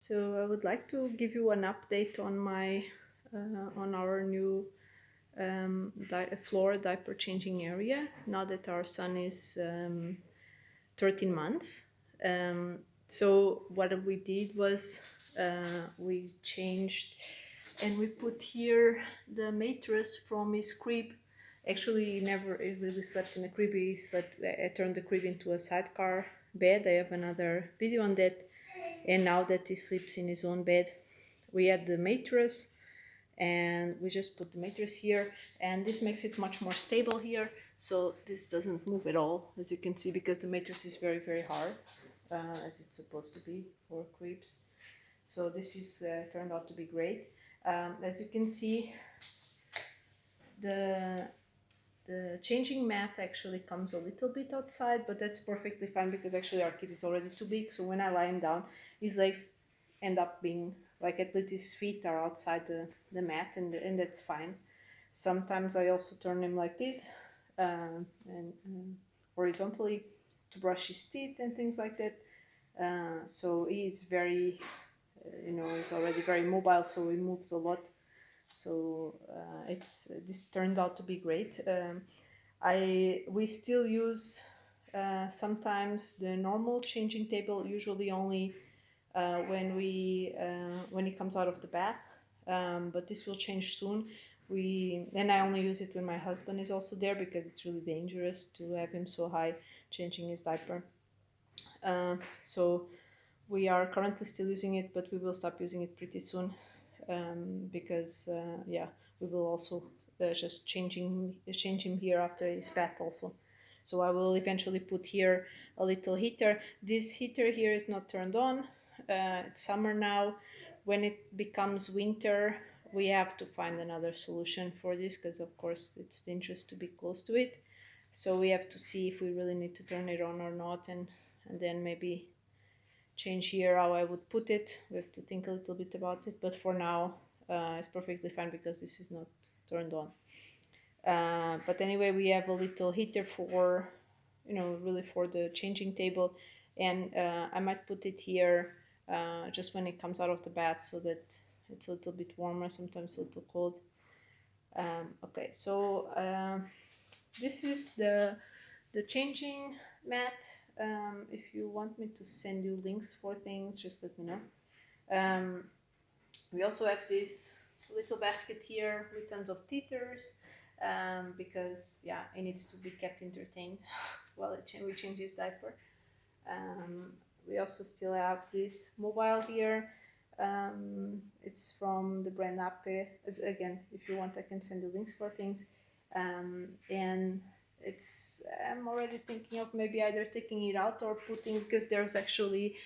So I would like to give you an update on my on our new floor diaper changing area. Now that our son is 13 months, so what we did was we changed and we put here the mattress from his crib. Actually, he really slept in a crib. I turned the crib into a sidecar bed. I have another video on that. And now that he sleeps in his own bed, we add the mattress and we just put the mattress here, and this makes it much more stable here. So this doesn't move at all, as you can see, because the mattress is very, very hard, as it's supposed to be for cribs. So this is turned out to be great. As you can see, the the changing mat actually comes a little bit outside, but that's perfectly fine because actually our kid is already too big. So when I lie him down, his legs end up being like at least his feet are outside the mat, and that's fine. Sometimes I also turn him like this and horizontally to brush his teeth and things like that. So he is very, he's already very mobile, so he moves a lot. So it's this turned out to be great. We still use sometimes the normal changing table, usually only when he comes out of the bath. But this will change soon. I only use it when my husband is also there because it's really dangerous to have him so high changing his diaper. So we are currently still using it, but we will stop using it pretty soon because yeah, we will also just change him here after his bath also. So I will eventually put here a little heater. This heater here is not turned on. It's summer now. When it becomes winter, we have to find another solution for this because of course it's dangerous to be close to it. So we have to see if we really need to turn it on or not, and then maybe change here how I would put it. We have to think a little bit about it, but for now it's perfectly fine because this is not turned on. But anyway, we have a little heater for, really for the changing table, and I might put it here just when it comes out of the bath so that it's a little bit warmer, sometimes a little cold. Okay, so this is the changing mat. If you want me to send you links for things, just let me know. We also have this little basket here with tons of teethers because yeah, it needs to be kept entertained while we change his diaper. We also still have this mobile here. It's from the brand Ape. Again, if you want, I can send you links for things. And I'm already thinking of maybe either taking it out or putting, because there's actually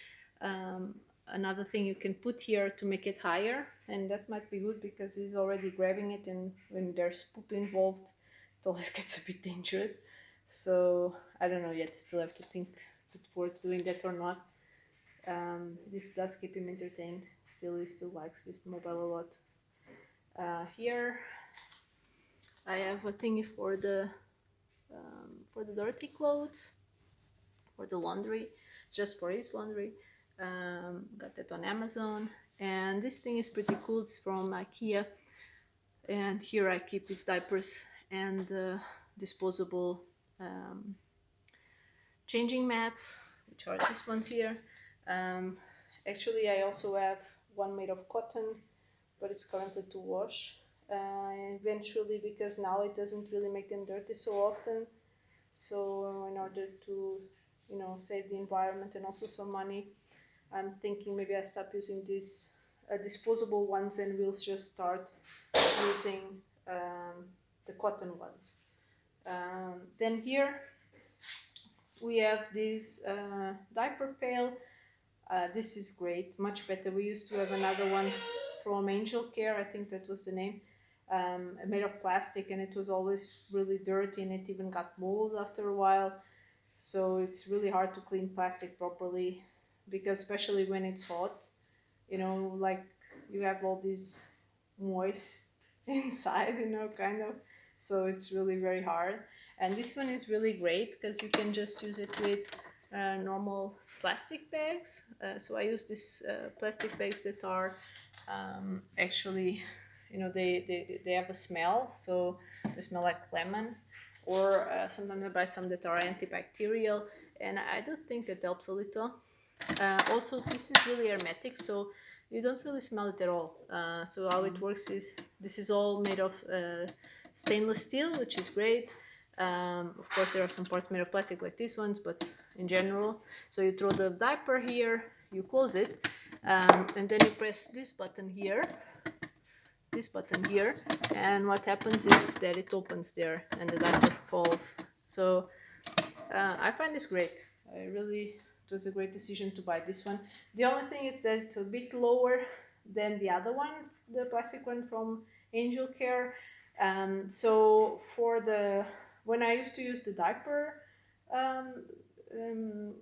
another thing you can put here to make it higher, and that might be good because he's already grabbing it, and when there's poop involved it always gets a bit dangerous. So I don't know yet, still have to think if it's worth doing that or not. This does keep him entertained. He still likes this mobile a lot. Here I have a thingy for the dirty clothes, for the laundry, just for his laundry. Got that on Amazon, and this thing is pretty cool. It's from IKEA, and here I keep his diapers and disposable changing mats, which are these ones here. Actually, I also have one made of cotton, but it's currently to wash eventually, because now it doesn't really make them dirty so often. So in order to, save the environment and also some money, I'm thinking maybe I stop using these disposable ones and we'll just start using the cotton ones. Then here we have this diaper pail. This is great, much better. We used to have another one from Angel Care, I think that was the name, made of plastic, and it was always really dirty, and it even got mold after a while. So it's really hard to clean plastic properly, because especially when it's hot, like you have all this moist inside, kind of. So it's really very hard. And this one is really great because you can just use it with normal plastic bags. So I use these plastic bags that are actually, they have a smell, so they smell like lemon. Or sometimes I buy some that are antibacterial, and I do think that helps a little. Also, this is really hermetic, so you don't really smell it at all. So how it works is this is all made of stainless steel, which is great. Of course, there are some parts made of plastic like these ones, but in general, so you throw the diaper here, you close it, and then you press this button here, and what happens is that it opens there and the diaper falls. So I find this great. It was a great decision to buy this one. The only thing is that it's a bit lower than the other one, the plastic one from Angel Care. So when I used to use the diaper, um, um,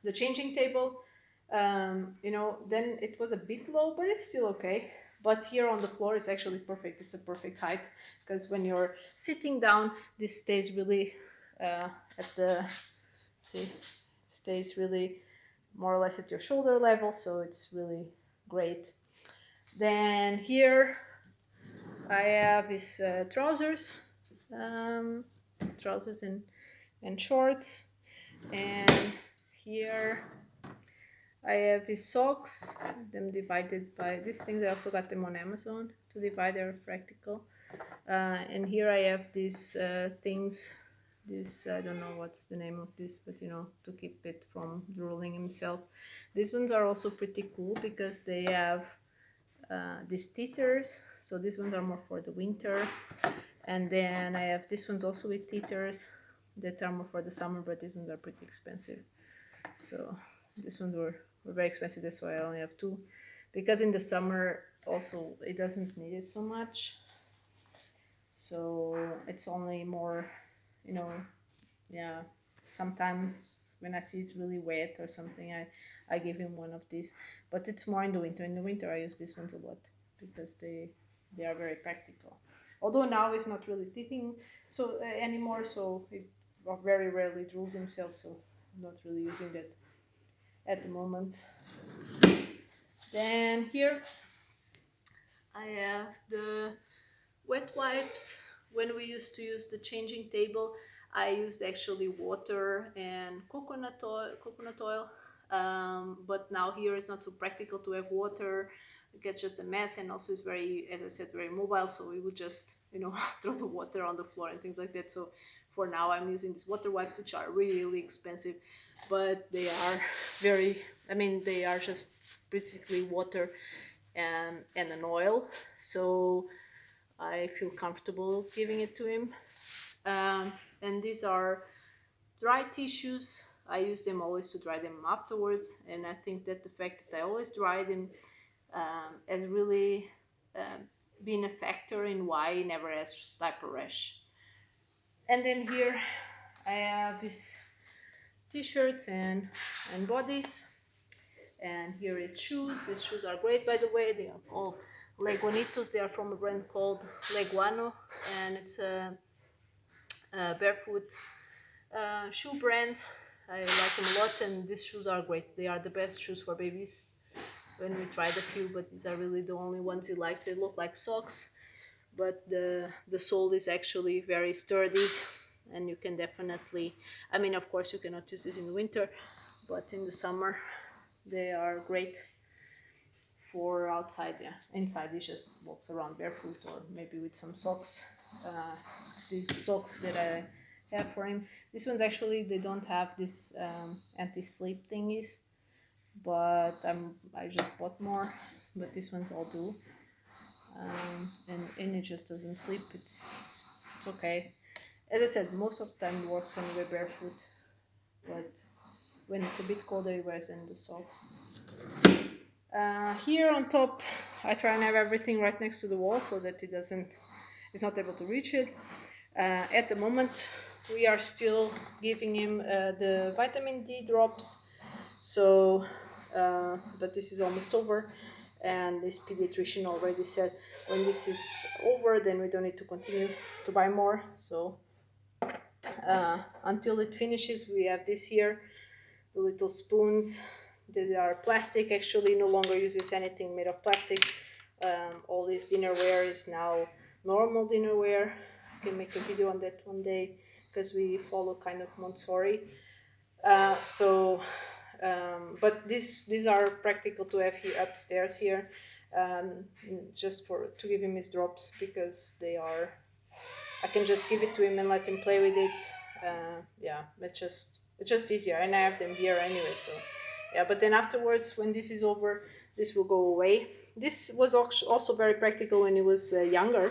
the changing table, then it was a bit low, but it's still okay. But here on the floor, it's actually perfect. It's a perfect height because when you're sitting down, this stays really at the see, stays really more or less at your shoulder level, so it's really great. Then here I have his um, trousers and shorts, and here I have his socks, them divided by these things. I also got them on Amazon to divide. They're practical. And here I have these things. This I don't know what's the name of this, but to keep it from drooling himself. These ones are also pretty cool because they have these teethers. So these ones are more for the winter. And then I have these ones also with teethers that are more for the summer, but these ones are pretty expensive. So these ones were very expensive. That's why I only have two. Because in the summer also it doesn't need it so much. So it's only more, yeah. Sometimes when I see it's really wet or something, I give him one of these. But it's more in the winter. In the winter, I use these ones a lot because they are very practical. Although now he's not really teething anymore, so he very rarely drools himself. So I'm not really using that at the moment. Then here I have the wet wipes. When we used to use the changing table, I used actually water and coconut oil. But now here it's not so practical to have water. It gets just a mess, and also it's very, as I said, very mobile. So we would just, throw the water on the floor and things like that. So for now, I'm using these water wipes, which are really expensive, but they are very. I mean, they are just basically water and an oil. So I feel comfortable giving it to him. And these are dry tissues. I use them always to dry them afterwards, and I think that the fact that I always dry them has really been a factor in why he never has diaper rash. And then here I have his t-shirts and bodies, and here is shoes. These shoes are great, by the way. They are called Leguanitos. They are from a brand called Leguano, and it's a barefoot shoe brand. I like them a lot, and these shoes are great. They are the best shoes for babies. When we tried a few, but these are really the only ones he likes. They look like socks, but the sole is actually very sturdy, and you can definitely. I mean, of course, you cannot use this in the winter, but in the summer, they are great for outside. Yeah, inside he just walks around barefoot or maybe with some socks. These socks that I have for him. These ones actually they don't have this anti-sleep thingies, but I just bought more. But these ones all do, and it just doesn't sleep. It's okay. As I said, most of the time he walks anyway barefoot, but when it's a bit colder he wears in the socks. Here on top, I try and have everything right next to the wall so that he's not able to reach it. At the moment, we are still giving him the vitamin D drops. So, but this is almost over, and this pediatrician already said when this is over, then we don't need to continue to buy more. So, until it finishes. We have this here, the little spoons that are plastic. Actually, no longer uses anything made of plastic. All this dinnerware is now normal dinnerware. I can make a video on that one day because we follow kind of Montessori. But these are practical to have here upstairs here, um, just for to give him his drops because they are. I can just give it to him and let him play with it. Yeah, it's just easier, and I have them here anyway. So yeah, but then afterwards, when this is over, this will go away. This was also very practical when he was younger,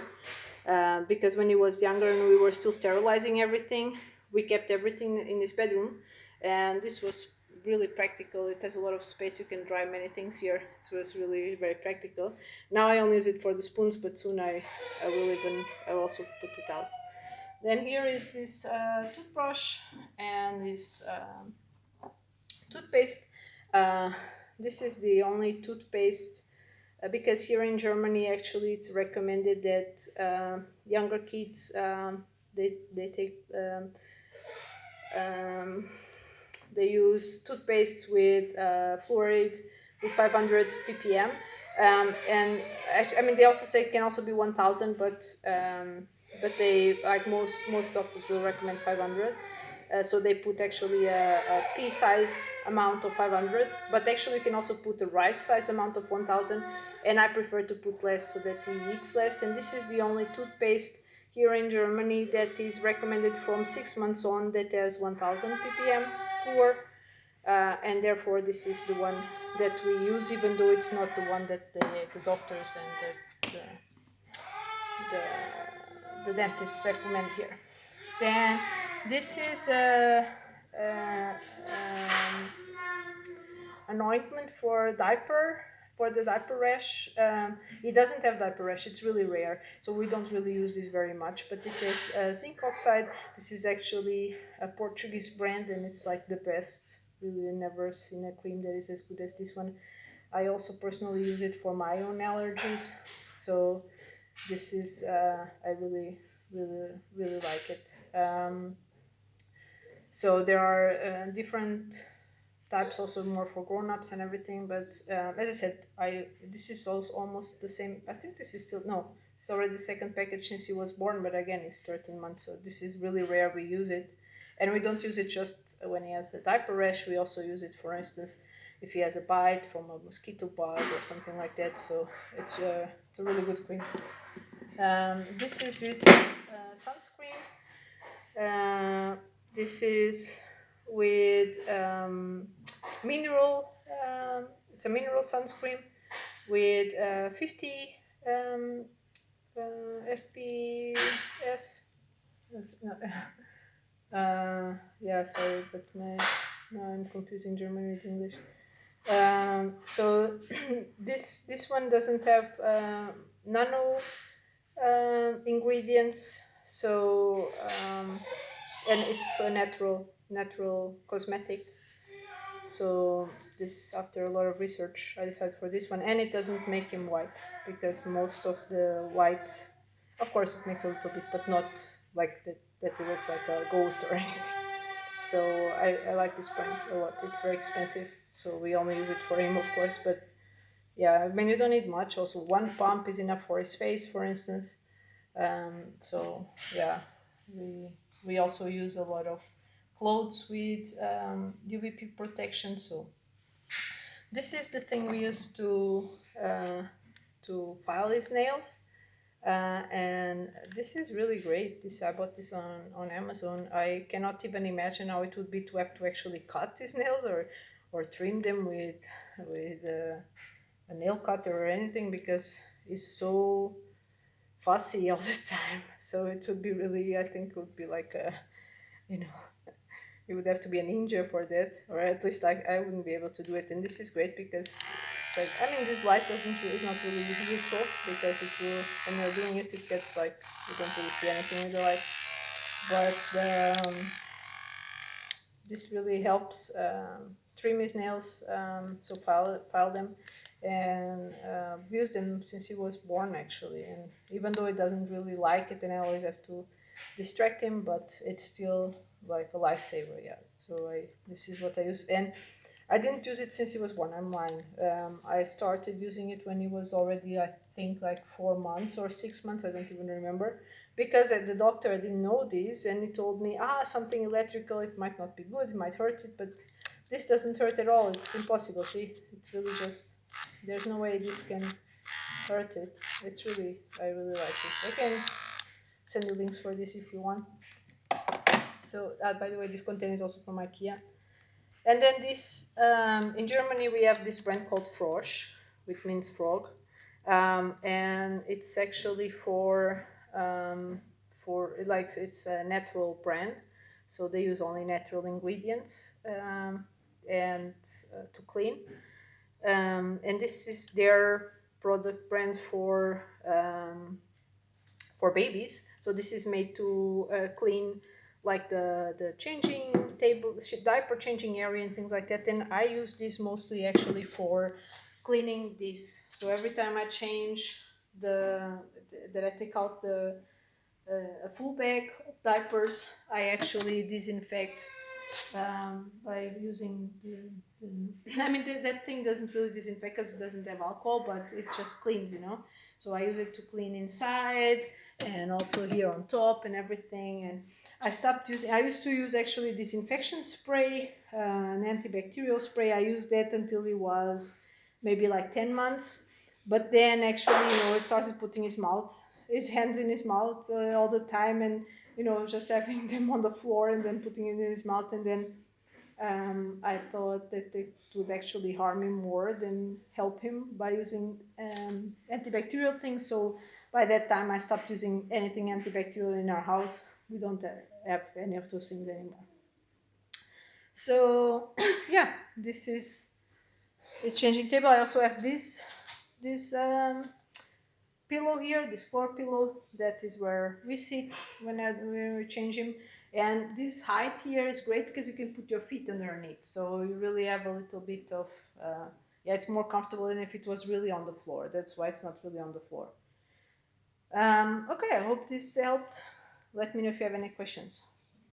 because when he was younger and we were still sterilizing everything, we kept everything in his bedroom, and this was really practical. It has a lot of space. You can dry many things here. It was really very practical. Now I only use it for the spoons, but soon I will also put it out. Then here is his toothbrush and his toothpaste. Uh, this is the only toothpaste because here in Germany, actually, it's recommended that younger kids they take um, they use toothpaste with fluoride with 500 ppm, and actually, I mean they also say it can also be 1000, but they like most doctors will recommend 500. So they put actually a pea size amount of 500, but actually you can also put a rice size amount of 1000, and I prefer to put less so that he eats less. And this is the only toothpaste here in Germany that is recommended from 6 months on that has 1000 ppm fluor, and therefore this is the one that we use, even though it's not the one that the doctors and the dentists recommend here. Then this is an ointment for diaper, for the diaper rash. It doesn't have diaper rash, it's really rare, so we don't really use this very much. But this is zinc oxide. This is actually a Portuguese brand, and it's like the best. Really never seen a cream that is as good as this one. I also personally use it for my own allergies, so this is I really like it. So there are different types, also more for grown-ups and everything, but as I said, I this is also almost the same. I think this is still, no, it's already the second package since he was born, but again it's 13 months, so this is really rare we use it. And we don't use it just when he has a diaper rash. We also use it, for instance, if he has a bite from a mosquito bite or something like that. So it's a really good cream. This is his sunscreen. This is with mineral. It's a mineral sunscreen with 50 um, FPS. No, yeah, sorry, but now I'm confusing German with English. So this one doesn't have nano ingredients, so and it's a natural cosmetic. So this, after a lot of research, I decided for this one, and it doesn't make him white because most of the white, of course, it makes a little bit, but not like that it looks like a ghost or anything. So I like this brand a lot. It's very expensive, so we only use it for him, of course. But yeah, I mean, you don't need much. Also, one pump is enough for his face, for instance. So yeah, we we also use a lot of clothes with UVP protection. So this is the thing we use uh, to file his nails. And this is really great. This, I bought this on Amazon. I cannot even imagine how it would be to have to actually cut his nails or trim them with a nail cutter or anything, because it's so fussy all the time. So it would be really, I think it would be like a, you know, you would have to be a ninja for that, or at least I wouldn't be able to do it. And this is great because it's like, I mean, this light is not really useful because it will, when you're doing it, it gets like, you don't really see anything with the light. But this really helps trim his nails, so file them, and I've used them since he was born actually. And even though it doesn't really like it, and I always have to distract him, but it's still like a lifesaver. Yeah. So this is what I use, and I didn't use it since he was born. I'm lying. I started using it when he was already, I think, like 4 months or 6 months. I don't even remember. Because at the doctor, I didn't know this, and he told me, something electrical, it might not be good, it might hurt it, but this doesn't hurt at all. It's impossible. See, it really just, there's no way this can hurt it. It's really, I really like this. I can send you links for this if you want. So, by the way, this container is also from IKEA. And then this, in Germany, we have this brand called Frosch, which means frog, and it's actually for like it's a natural brand, so they use only natural ingredients and to clean, and this is their product brand for babies. So this is made to clean like the changing table, diaper changing area and things like that. And I use this mostly actually for cleaning this. So every time I change that I take out a full bag of diapers, I actually disinfect by using I mean, that thing doesn't really disinfect because it doesn't have alcohol, but it just cleans, you know. So I use it to clean inside and also here on top and everything. And I stopped using, I used to use actually disinfection spray, an antibacterial spray. I used that until it was maybe like 10 months. But then actually, I started putting his hands in his mouth all the time, and just having them on the floor and then putting it in his mouth, and then I thought that it would actually harm him more than help him by using antibacterial things. So by that time, I stopped using anything antibacterial in our house. We don't have any of those things anymore. So yeah, this is changing table. I also have this pillow here, this floor pillow. That is where we sit when we change him. And this height here is great because you can put your feet underneath, so you really have a little bit of yeah, it's more comfortable than if it was really on the floor. That's why it's not really on the floor. Okay, I hope this helped. Let me know if you have any questions.